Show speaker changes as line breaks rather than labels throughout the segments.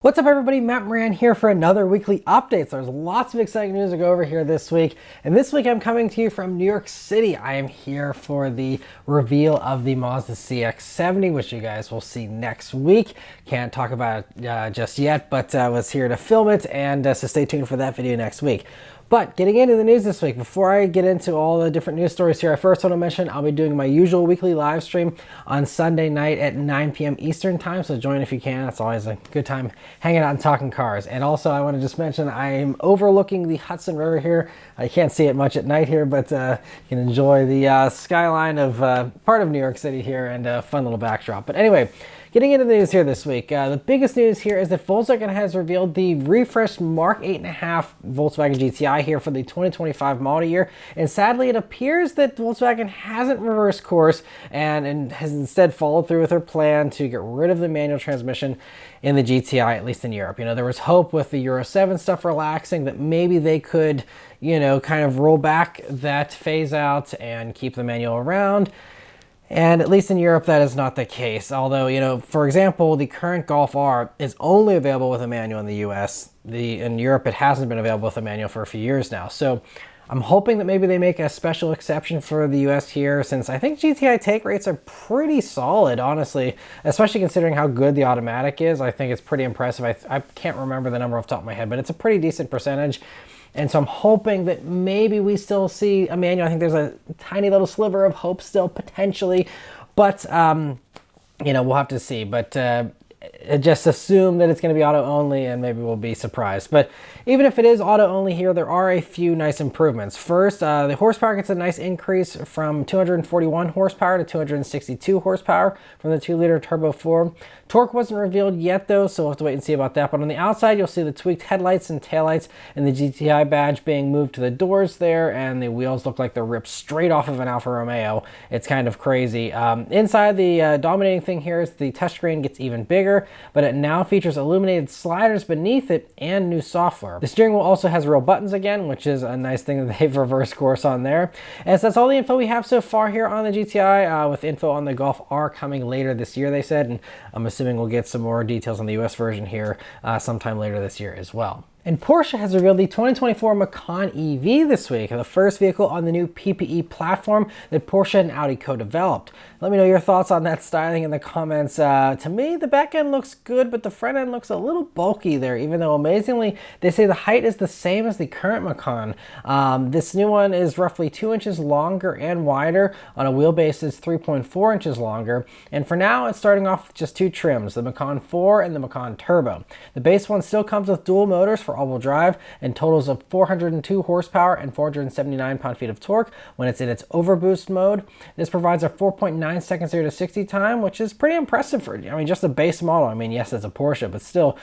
What's up everybody, Matt Maran here for another weekly update. So there's lots of exciting news to go over here this week. And this week I'm coming to you from New York City. I am here for the reveal of the Mazda CX-70, which you guys will see next week. Can't talk about it just yet, but I was here to film it, and so stay tuned for that video next week. But getting into the news this week, before I get into all the different news stories here, I first want to mention I'll be doing my usual weekly live stream on Sunday night at 9 p.m. Eastern time, so join if you can. It's always a good time hanging out and talking cars. And also I want to just mention I'm overlooking the Hudson River here. I can't see it much at night here, but you can enjoy the skyline of part of New York City here, and a fun little backdrop. But anyway, getting into the news here this week, the biggest news here is that Volkswagen has revealed the refreshed Mark 8.5 Volkswagen GTI here for the 2025 model year. And sadly, it appears that Volkswagen hasn't reversed course and has instead followed through with their plan to get rid of the manual transmission in the GTI, at least in Europe. You know, there was hope with the Euro 7 stuff relaxing that maybe they could, you know, kind of roll back that phase out and keep the manual around. And at least in Europe, that is not the case. Although, you know, for example, the current Golf R is only available with a manual in the US. In Europe, it hasn't been available with a manual for a few years now. So I'm hoping that maybe they make a special exception for the US here, since I think GTI take rates are pretty solid, honestly, especially considering how good the automatic is. I think it's pretty impressive. I can't remember the number off the top of my head, but it's a pretty decent percentage. And so I'm hoping that maybe we still see a manual. I think there's a tiny little sliver of hope still potentially, but you know, we'll have to see. But just assume that it's going to be auto only, and maybe we'll be surprised. But even if it is auto only here, there are a few nice improvements. First, the horsepower gets a nice increase from 241 horsepower to 262 horsepower from the 2-liter turbo 4. Torque wasn't revealed yet though, so we'll have to wait and see about that. But on the outside, you'll see the tweaked headlights and taillights and the GTI badge being moved to the doors there, and the wheels look like they're ripped straight off of an Alfa Romeo. It's kind of crazy. Inside, the dominating thing here is the touchscreen gets even bigger, but it now features illuminated sliders beneath it and new software. The steering wheel also has real buttons again, which is a nice thing that they've reversed course on there. And so that's all the info we have so far here on the GTI, with info on the Golf R coming later this year, they said, and I'm assuming we'll get some more details on the US version here sometime later this year as well. And Porsche has revealed the 2024 Macan EV this week, the first vehicle on the new PPE platform that Porsche and Audi co-developed. Let me know your thoughts on that styling in the comments. To me, the back end looks good, but the front end looks a little bulky there, even though amazingly, they say the height is the same as the current Macan. This new one is roughly 2 inches longer and wider. On a wheelbase, it's 3.4 inches longer. And for now, it's starting off with just two trims, the Macan 4 and the Macan Turbo. The base one still comes with dual motors for all-wheel drive and totals of 402 horsepower and 479 pound-feet of torque when it's in its overboost mode. This provides a 4.9 seconds 0 to 60 time, which is pretty impressive for, I mean, just a base model. I mean, yes, it's a Porsche, but still,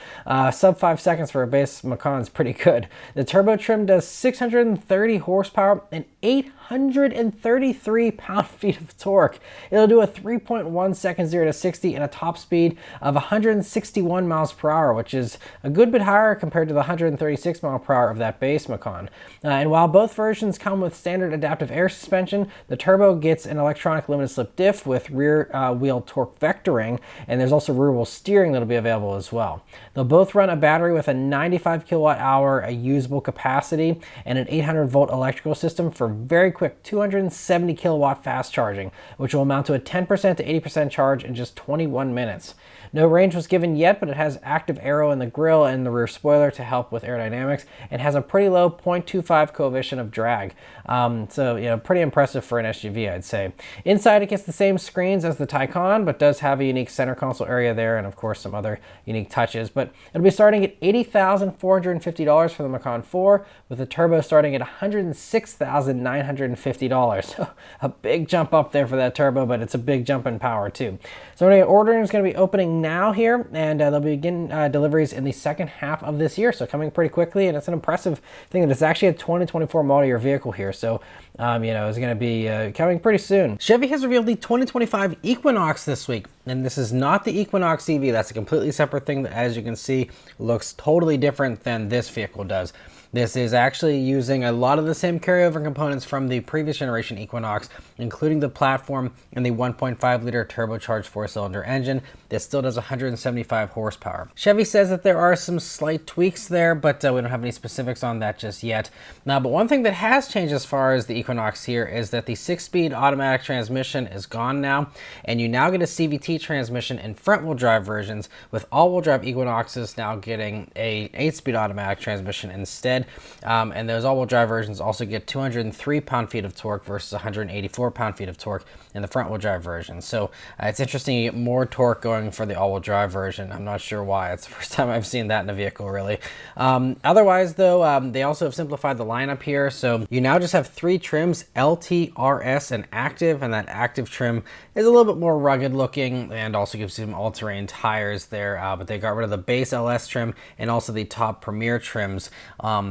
sub 5 seconds for a base Macan is pretty good. The turbo trim does 630 horsepower and 833 pound-feet of torque. It'll do a 3.1 seconds 0 to 60 and a top speed of 161 miles per hour, which is a good bit higher compared to the 136 mile per hour of that base Macan. And while both versions come with standard adaptive air suspension, the turbo gets an electronic limited slip diff with rear wheel torque vectoring, and there's also rear wheel steering that'll be available as well. They'll both run a battery with a 95 kilowatt hour a usable capacity and an 800 volt electrical system for very quick 270 kilowatt fast charging, which will amount to a 10% to 80% charge in just 21 minutes. No range was given yet, but it has active aero in the grille and the rear spoiler to help with aerodynamics, and has a pretty low 0.25 coefficient of drag. So, you know, pretty impressive for an SUV, I'd say. Inside, it gets the same screens as the Taycan, but does have a unique center console area there, and of course some other unique touches. But it'll be starting at $80,450 for the Macan 4, with the turbo starting at $106,950. So a big jump up there for that turbo, but it's a big jump in power too. So ordering is going to be opening now here, and they'll begin deliveries in the second half of this year, so coming pretty quickly. And it's an impressive thing that it's actually a 2024 model year vehicle here, so you know, it's going to be coming pretty soon. Chevy has revealed the 2025 Equinox this week, and this is not the Equinox EV. That's a completely separate thing that, as you can see, looks totally different than this vehicle does. This is actually using a lot of the same carryover components from the previous generation Equinox, including the platform and the 1.5 liter turbocharged 4-cylinder engine that still does 175 horsepower. Chevy says that there are some slight tweaks there, but we don't have any specifics on that just yet. Now, but one thing that has changed as far as the Equinox here is that the 6-speed automatic transmission is gone now, and you now get a CVT transmission in front-wheel drive versions, with all-wheel drive Equinoxes now getting a 8-speed automatic transmission instead. And those all-wheel drive versions also get 203 pound-feet of torque versus 184 pound-feet of torque in the front-wheel drive version. So it's interesting, you get more torque going for the all-wheel drive version. I'm not sure why. It's the first time I've seen that in a vehicle, really. Otherwise, though, they also have simplified the lineup here. So you now just have 3 trims, LT, RS, and Active, and that Active trim is a little bit more rugged looking and also gives you some all-terrain tires there, but they got rid of the base LS trim and also the top Premier trims.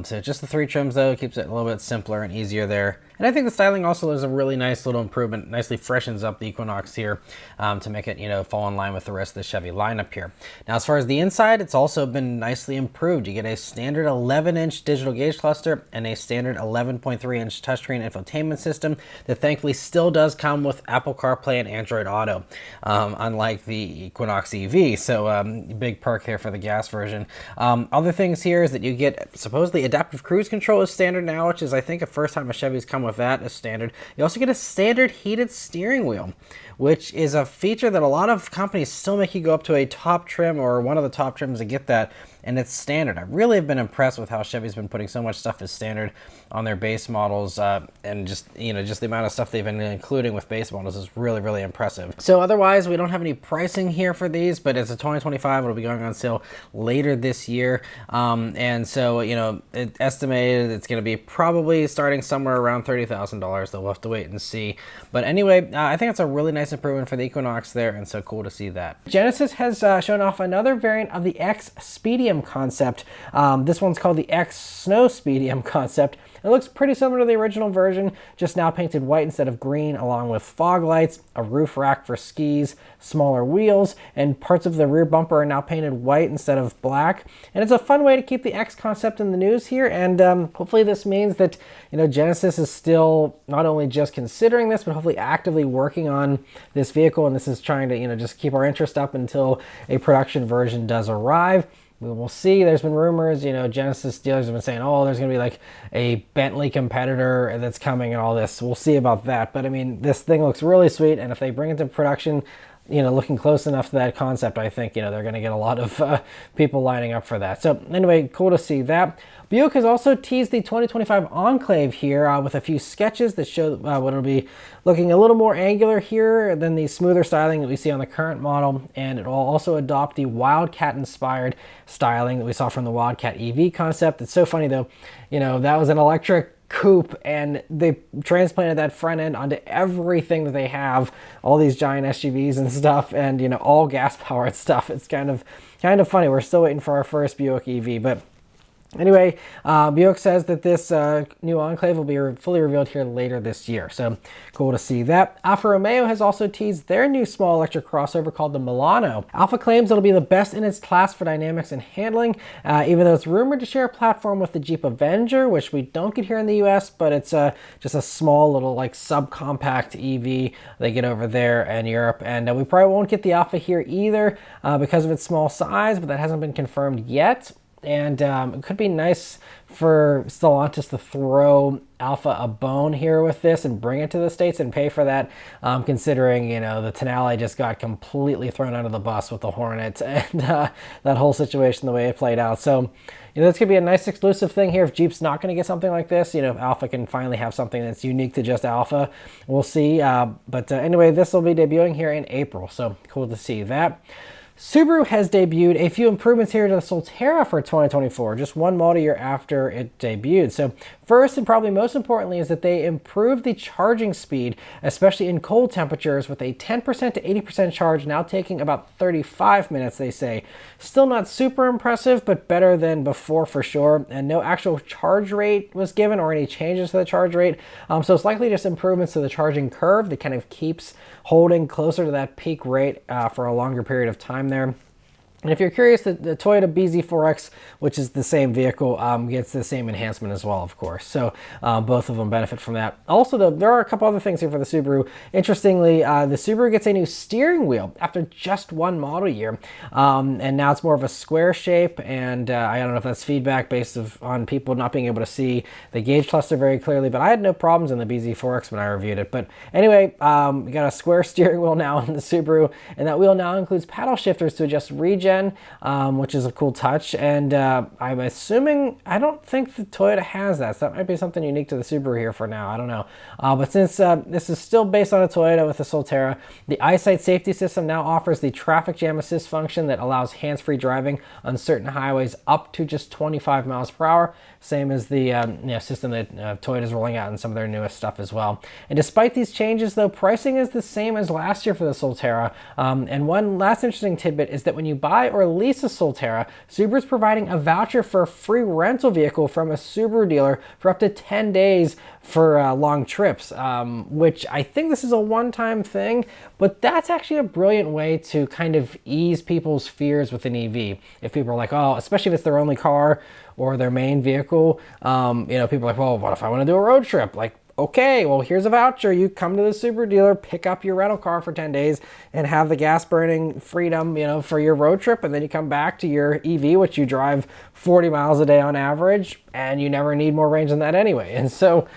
So just the 3 trims, though, keeps it a little bit simpler and easier there. And I think the styling also is a really nice little improvement, nicely freshens up the Equinox here to make it, you know, fall in line with the rest of the Chevy lineup here. Now, as far as the inside, it's also been nicely improved. You get a standard 11-inch digital gauge cluster and a standard 11.3-inch touchscreen infotainment system that thankfully still does come with Apple CarPlay and Android Auto, unlike the Equinox EV. So big perk here for the gas version. Other things here is that you get supposedly adaptive cruise control is standard now, which is, I think, the first time a Chevy's come with that as standard. You also get a standard heated steering wheel, which is a feature that a lot of companies still make you go up to a top trim or one of the top trims to get that, and it's standard. I really have been impressed with how Chevy's been putting so much stuff as standard on their base models, and just, you know, just the amount of stuff they've been including with base models is really, really impressive. So otherwise, we don't have any pricing here for these, but it's a 2025. It'll be going on sale later this year, and so, you know, it estimated it's going to be probably starting somewhere around $30,000. They'll have to wait and see. But anyway, I think it's a really nice improvement for the Equinox there, and so cool to see that. Genesis has shown off another variant of the X Speedium concept. This one's called the X Snow Speedium concept. It looks pretty similar to the original version, just now painted white instead of green, along with fog lights, a roof rack for skis, smaller wheels, and parts of the rear bumper are now painted white instead of black. And it's a fun way to keep the X concept in the news here, and hopefully this means that, you know, Genesis is still not only just considering this, but hopefully actively working on this vehicle, and this is trying to, you know, just keep our interest up until a production version does arrive. We will see. There's been rumors, you know, Genesis dealers have been saying, oh, there's going to be like a Bentley competitor that's coming and all this. We'll see about that. But I mean, this thing looks really sweet. And if they bring it to production, you know, looking close enough to that concept, I think, you know, they're going to get a lot of people lining up for that. So anyway, cool to see that. Buick has also teased the 2025 Enclave here with a few sketches that show what it'll be looking a little more angular here than the smoother styling that we see on the current model. And it will also adopt the Wildcat-inspired styling that we saw from the Wildcat EV concept. It's so funny, though. You know, that was an electric coupe, and they transplanted that front end onto everything that they have, all these giant SUVs and stuff, and, you know, all gas powered stuff. It's kind of funny. We're still waiting for our first Buick EV, but anyway, Buick says that this new Enclave will be fully revealed here later this year. So cool to see that. Alfa Romeo has also teased their new small electric crossover called the Milano. Alfa claims it'll be the best in its class for dynamics and handling, even though it's rumored to share a platform with the Jeep Avenger, which we don't get here in the US, but it's just a small little like subcompact EV they get over there in Europe. And we probably won't get the Alfa here either because of its small size, but that hasn't been confirmed yet. And it could be nice for Stellantis to throw Alfa a bone here with this and bring it to the States and pay for that, considering, you know, the Tonale just got completely thrown under the bus with the Hornet and that whole situation, the way it played out. So, you know, this could be a nice exclusive thing here if Jeep's not going to get something like this. You know, if Alfa can finally have something that's unique to just Alfa, we'll see. But anyway, this will be debuting here in April, so cool to see that. Subaru has debuted a few improvements here to the Solterra for 2024, just one model year after it debuted. So first, and probably most importantly, is that they improved the charging speed, especially in cold temperatures, with a 10% to 80% charge now taking about 35 minutes, they say. Still not super impressive, but better than before for sure. And no actual charge rate was given or any changes to the charge rate. So it's likely just improvements to the charging curve that kind of keeps holding closer to that peak rate for a longer period of time there. And if you're curious, the Toyota BZ4X, which is the same vehicle, gets the same enhancement as well, of course. So both of them benefit from that. Also, there are a couple other things here for the Subaru. Interestingly, the Subaru gets a new steering wheel after just one model year. And now it's more of a square shape. And I don't know if that's feedback based on people not being able to see the gauge cluster very clearly. But I had no problems in the BZ4X when I reviewed it. But anyway, we got a square steering wheel now in the Subaru. And that wheel now includes paddle shifters to adjust regen, which is a cool touch. And I'm assuming, I don't think the Toyota has that, so that might be something unique to the Subaru here for now. I don't know. But since this is still based on a Toyota with the Solterra, the eyesight safety system now offers the traffic jam assist function that allows hands-free driving on certain highways up to just 25 miles per hour. Same as the system that Toyota is rolling out in some of their newest stuff as well. And despite these changes, though, pricing is the same as last year for the Solterra. And one last interesting tidbit is that when you buy or lease a Solterra, Subaru is providing a voucher for a free rental vehicle from a Subaru dealer for up to 10 days for long trips, which I think this is a one-time thing, but that's actually a brilliant way to kind of ease people's fears with an EV. If people are like, oh, especially if it's their only car or their main vehicle, people are like, well, what if I want to do a road trip? Like, okay, well, here's a voucher. You come to the Subaru dealer, pick up your rental car for 10 days and have the gas burning freedom, for your road trip. And then you come back to your EV, which you drive 40 miles a day on average, and you never need more range than that anyway. And so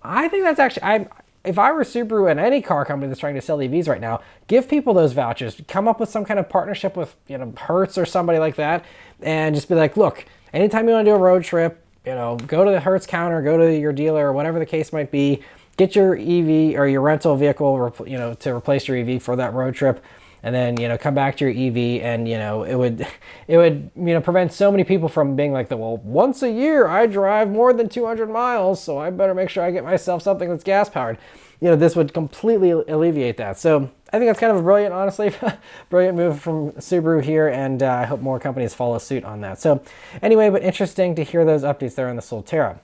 I think that's actually, if I were Subaru and any car company that's trying to sell EVs right now, give people those vouchers. Come up with some kind of partnership with, Hertz or somebody like that, and just be like, look, anytime you want to do a road trip, go to the Hertz counter, go to your dealer, or whatever the case might be, get your EV or your rental vehicle, to replace your EV for that road trip, and then, come back to your EV, and, it would prevent so many people from being like, well, once a year I drive more than 200 miles, so I better make sure I get myself something that's gas powered. This would completely alleviate that. So I think that's kind of a brilliant, honestly, brilliant move from Subaru here, and I hope more companies follow suit on that. So anyway, but interesting to hear those updates there on the Solterra.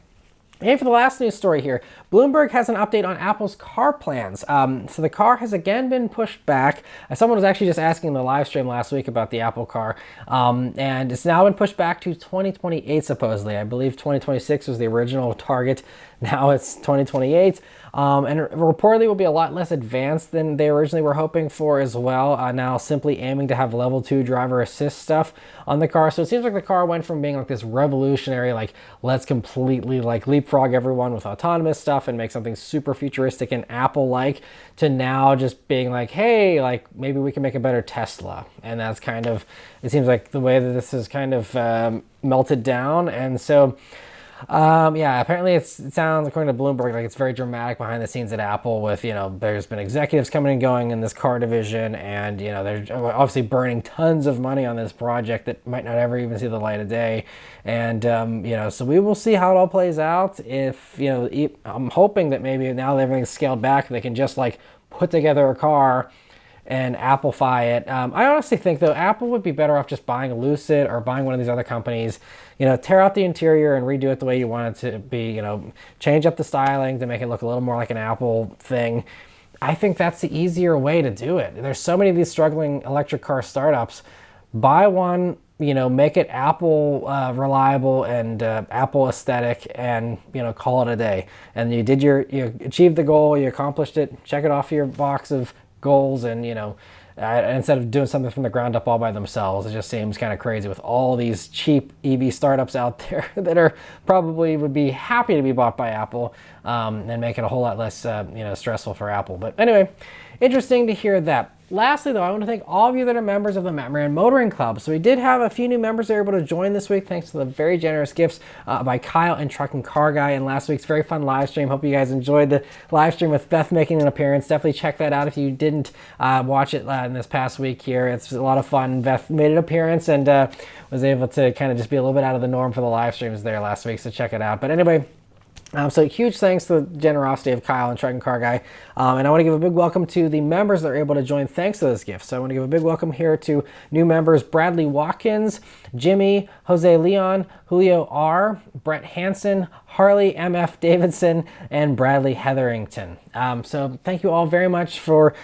And for the last news story here, Bloomberg has an update on Apple's car plans. So the car has again been pushed back. Someone was actually just asking in the live stream last week about the Apple car. And it's now been pushed back to 2028 supposedly. I believe 2026 was the original target. Now it's 2028. And reportedly will be a lot less advanced than they originally were hoping for as well. Now simply aiming to have level 2 driver assist stuff on the car. So it seems like the car went from being like this revolutionary, like let's completely like leapfrog everyone with autonomous stuff and make something super futuristic and Apple-like, to now just being like, hey, like maybe we can make a better Tesla. And that's kind of, it seems like the way that this is kind of melted down. And so apparently it sounds, according to Bloomberg, like it's very dramatic behind the scenes at Apple with, there's been executives coming and going in this car division, and, they're obviously burning tons of money on this project that might not ever even see the light of day. And, so we will see how it all plays out. If, I'm hoping that maybe now that everything's scaled back, they can just like put together a car and Applefy it. I honestly think, though, Apple would be better off just buying a Lucid or buying one of these other companies, tear out the interior and redo it the way you want it to be, change up the styling to make it look a little more like an Apple thing. I think that's the easier way to do it. There's so many of these struggling electric car startups. Buy one, make it Apple reliable and Apple aesthetic, and call it a day. And you achieved the goal, you accomplished it, check it off your box of goals, and instead of doing something from the ground up all by themselves. It just seems kind of crazy with all these cheap EV startups out there that are probably would be happy to be bought by Apple, and make it a whole lot less stressful for Apple. But anyway, interesting to hear that. Lastly, though, I want to thank all of you that are members of the Maran Motoring Club. So we did have a few new members that were able to join this week thanks to the very generous gifts by Kyle and Truck and Car Guy in last week's very fun live stream. Hope you guys enjoyed the live stream with Beth making an appearance. Definitely check that out if you didn't watch it in this past week here. It's a lot of fun. Beth made an appearance and was able to kind of just be a little bit out of the norm for the live streams there last week, so check it out. But anyway, so huge thanks to the generosity of Kyle and Truck and Car Guy. And I want to give a big welcome to the members that are able to join thanks to those gifts. So I want to give a big welcome here to new members Bradley Watkins, Jimmy, Jose Leon, Julio R., Brett Hansen, Harley MF Davidson, and Bradley Hetherington. So thank you all very much for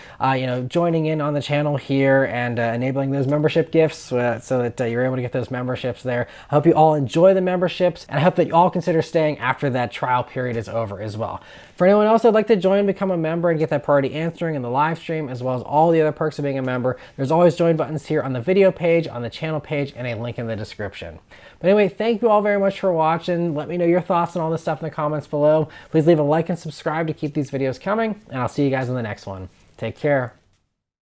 joining in on the channel here and enabling those membership gifts so that you're able to get those memberships there. I hope you all enjoy the memberships, and I hope that you all consider staying after that trial period is over as well. For anyone else that'd like to join, become a member, and get that priority answering in the live stream, as well as all the other perks of being a member, there's always join buttons here on the video page, on the channel page, and a link in the description. But anyway, thank you all very much for watching. Let me know your thoughts on all this stuff in the comments below. Please leave a like and subscribe to keep these videos coming, and I'll see you guys in the next one. Take care.